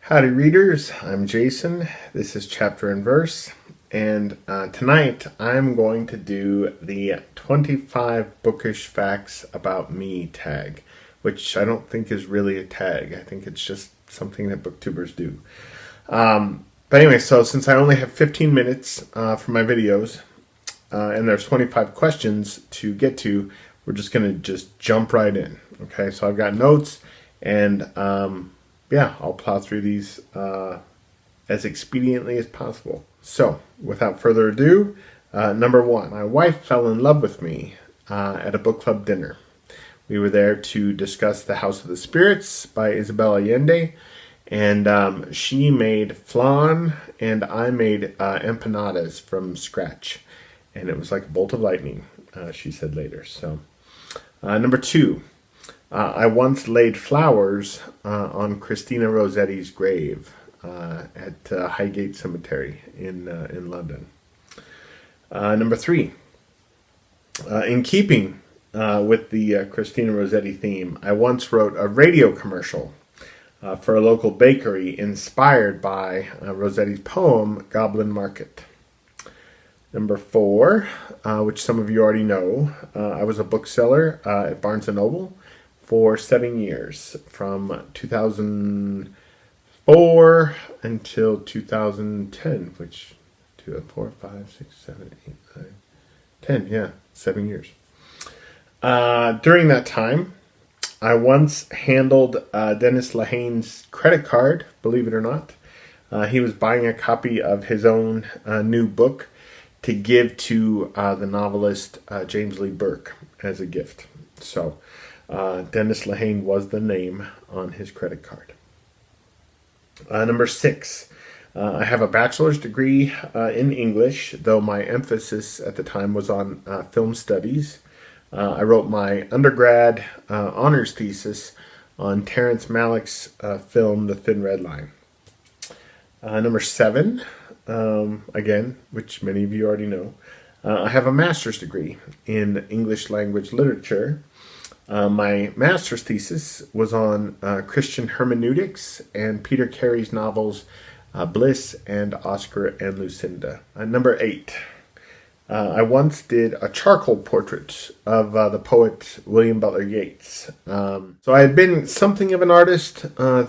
Howdy readers, I'm Jason. This is Chapter and Verse, and tonight I'm going to do the 25 Bookish Facts About Me tag, which I don't think is really a tag. I think it's just something that booktubers do. But anyway, so since I only have 15 minutes for my videos, and there's 25 questions to get to, we're just going to just jump right in. Okay, so I've got notes, and I'll plow through these as expediently as possible. So, without further ado, number one, my wife fell in love with me at a book club dinner. We were there to discuss The House of the Spirits by Isabel Allende, and she made flan, and I made empanadas from scratch. And it was like a bolt of lightning, she said later. So, number two, I once laid flowers on Christina Rossetti's grave at Highgate Cemetery in London. Number three, in keeping with the Christina Rossetti theme, I once wrote a radio commercial for a local bakery inspired by Rossetti's poem, Goblin Market. Number four, which some of you already know, I was a bookseller at Barnes & Noble for 7 years, from 2004 until 2010, which 2, 4, 5, 6, 7, 8, 9, 10, 7 years. During that time, I once handled Dennis Lehane's credit card, believe it or not. He was buying a copy of his own new book to give to the novelist James Lee Burke as a gift. So Dennis Lehane was the name on his credit card. Number six, I have a bachelor's degree in English, though my emphasis at the time was on film studies. I wrote my undergrad honors thesis on Terrence Malick's film The Thin Red Line. Number seven, again, which many of you already know, I have a master's degree in English language literature. My master's thesis was on Christian hermeneutics and Peter Carey's novels Bliss and Oscar and Lucinda. Number eight, I once did a charcoal portrait of the poet William Butler Yeats. So I had been something of an artist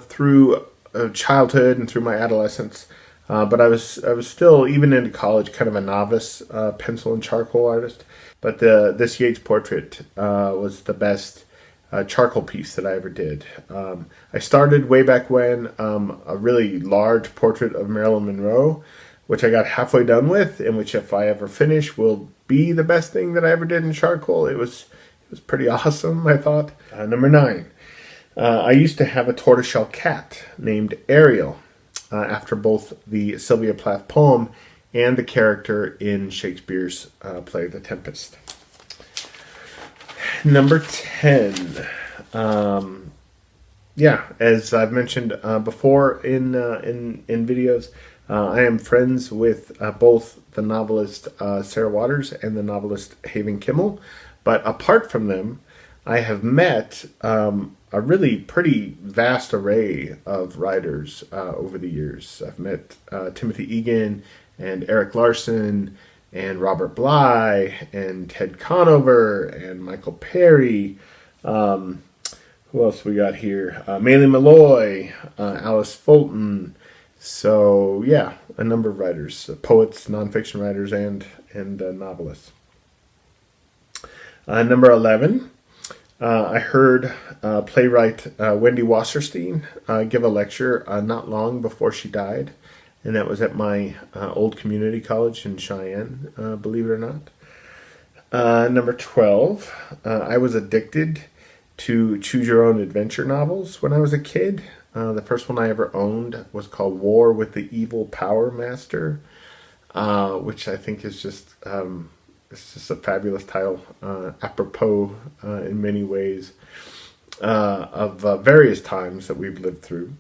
through childhood and through my adolescence, but I was still, even into college, kind of a novice pencil and charcoal artist. But this Yeats portrait was the best charcoal piece that I ever did. I started way back when a really large portrait of Marilyn Monroe, which I got halfway done with, and which, if I ever finish, will be the best thing that I ever did in charcoal. It was pretty awesome, I thought. Number nine, I used to have a tortoiseshell cat named Ariel, after both the Sylvia Plath poem and the character in Shakespeare's play The Tempest. Number 10. As I've mentioned before in videos, I am friends with both the novelist Sarah Waters and the novelist Haven Kimmel. But apart from them, I have met a really pretty vast array of writers over the years. I've met Timothy Egan and Eric Larson and Robert Bly and Ted Conover and Michael Perry. Who else we got here? Maile Malloy, Alice Fulton. So a number of writers, poets, nonfiction writers, and novelists. Number 11. I heard playwright Wendy Wasserstein give a lecture not long before she died, and that was at my old community college in Cheyenne, believe it or not. Number 12, I was addicted to choose-your-own-adventure novels when I was a kid. The first one I ever owned was called War with the Evil Power Master, which I think is just... it's just a fabulous title, apropos in many ways of various times that we've lived through.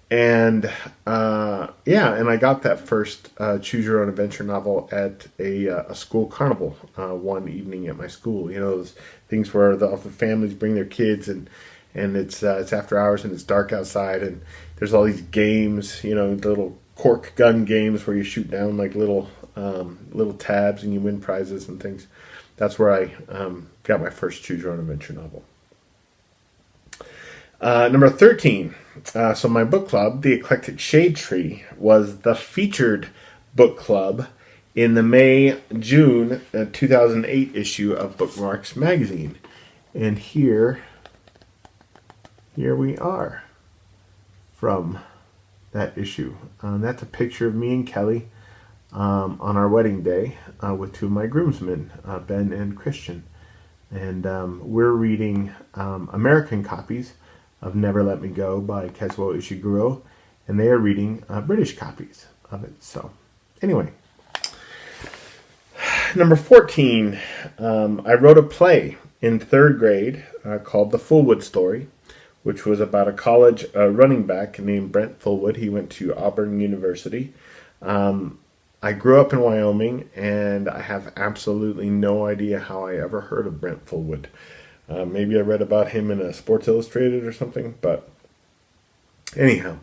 And and I got that first Choose Your Own Adventure novel at a school carnival one evening at my school. You know, those things where the families bring their kids and it's after hours and it's dark outside and there's all these games, little cork gun games where you shoot down like little tabs and you win prizes and things. That's where I got my first choose your own adventure novel. Number 13. So my book club, The Eclectic Shade Tree, was the featured book club in the May-June 2008 issue of Bookmarks magazine. And here we are from that issue. That's a picture of me and Kelly on our wedding day with two of my groomsmen, Ben and Christian. And we're reading American copies of Never Let Me Go by Kazuo Ishiguro, and they are reading British copies of it. So, anyway. Number 14, I wrote a play in 3rd grade called The Fullwood Story, which was about a college running back named Brent Fullwood. He went to Auburn University. I grew up in Wyoming, and I have absolutely no idea how I ever heard of Brent Fullwood. Maybe I read about him in a Sports Illustrated or something, but anyhow,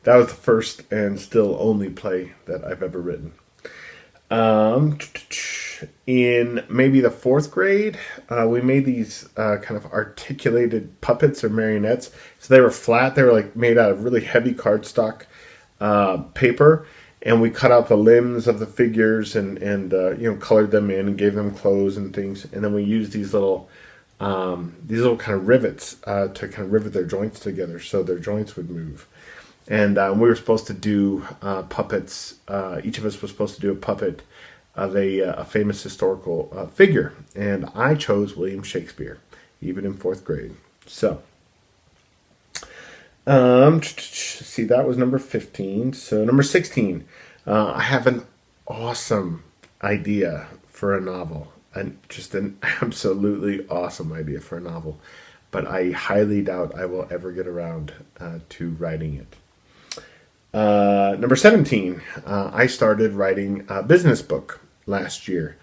that was the first and still only play that I've ever written. In maybe the 4th grade, we made these kind of articulated puppets or marionettes. So they were flat. They were like made out of really heavy cardstock paper, and we cut out the limbs of the figures and colored them in and gave them clothes and things. And then we used these little kind of rivets to kind of rivet their joints together so their joints would move. And we were supposed to do puppets. Each of us was supposed to do a puppet of a famous historical figure. And I chose William Shakespeare, even in 4th grade. So, see, that was number 15. So number 16, I have an awesome idea for a novel. And just an absolutely awesome idea for a novel. But I highly doubt I will ever get around to writing it. Number 17, I started writing a business book last year,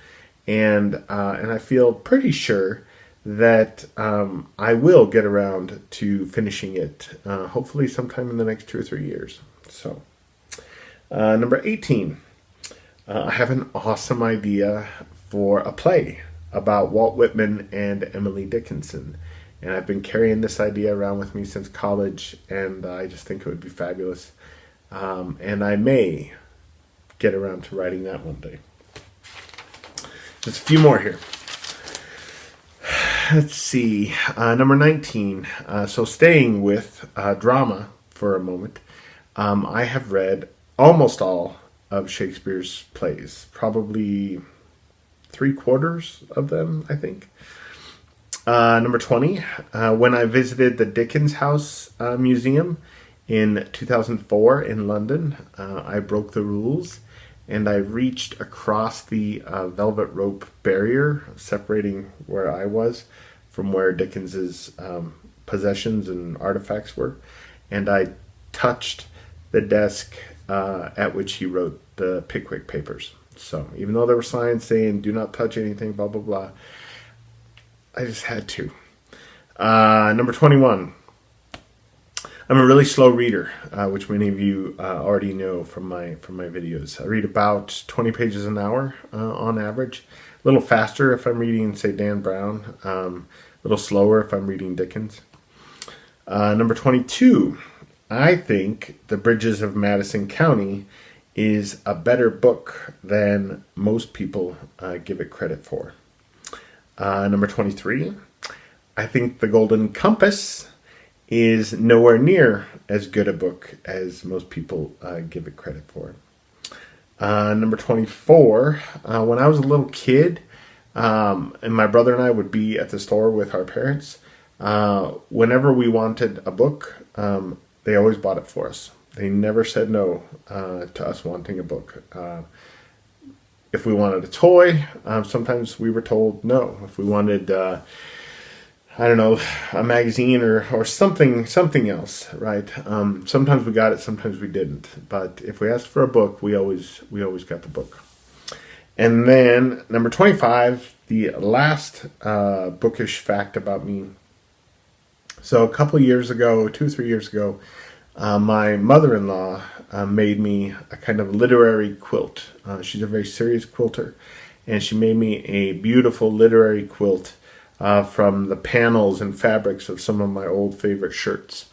and I feel pretty sure that I will get around to finishing it, hopefully sometime in the next 2 or 3 years. So, number 18, I have an awesome idea for a play about Walt Whitman and Emily Dickinson. And I've been carrying this idea around with me since college, and I just think it would be fabulous. And I may get around to writing that one day. Just a few more here. Let's see. Number 19. So staying with drama for a moment, I have read almost all of Shakespeare's plays. Probably 3/4 of them, I think. Number 20. When I visited the Dickens House Museum in 2004 in London, I broke the rules and I reached across the velvet rope barrier separating where I was from where Dickens's possessions and artifacts were, and I touched the desk at which he wrote the Pickwick Papers. So even though there were signs saying do not touch anything, blah blah blah, I just had to. Number 21. I'm a really slow reader, which many of you already know from my videos. I read about 20 pages an hour on average. A little faster if I'm reading, say, Dan Brown. A little slower if I'm reading Dickens. Number 22. I think The Bridges of Madison County is a better book than most people give it credit for. Number 23. I think The Golden Compass is nowhere near as good a book as most people give it credit for. Number 24, when I was a little kid, and my brother and I would be at the store with our parents, whenever we wanted a book, they always bought it for us. They never said no to us wanting a book. If we wanted a toy, sometimes we were told no. If we wanted I don't know, a magazine or something else, right? Sometimes we got it, sometimes we didn't. But if we asked for a book, we always got the book. And then number 25, the last bookish fact about me. So a couple of years ago, 2 or 3 years ago, My mother-in-law made me a kind of literary quilt. She's a very serious quilter, and she made me a beautiful literary quilt from the panels and fabrics of some of my old favorite shirts.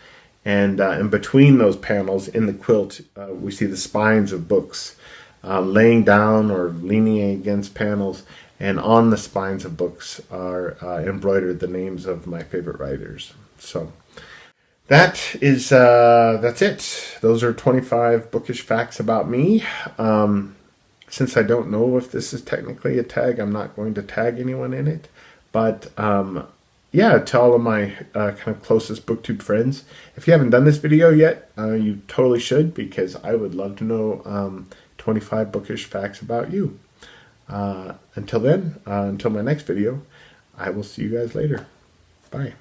And in between those panels in the quilt, we see the spines of books laying down or leaning against panels. And on the spines of books are embroidered the names of my favorite writers. So that's it. Those are 25 bookish facts about me. Since I don't know if this is technically a tag, I'm not going to tag anyone in it. But yeah, to all of my kind of closest BookTube friends, if you haven't done this video yet, you totally should, because I would love to know 25 bookish facts about you. Until then, until my next video, I will see you guys later. Bye.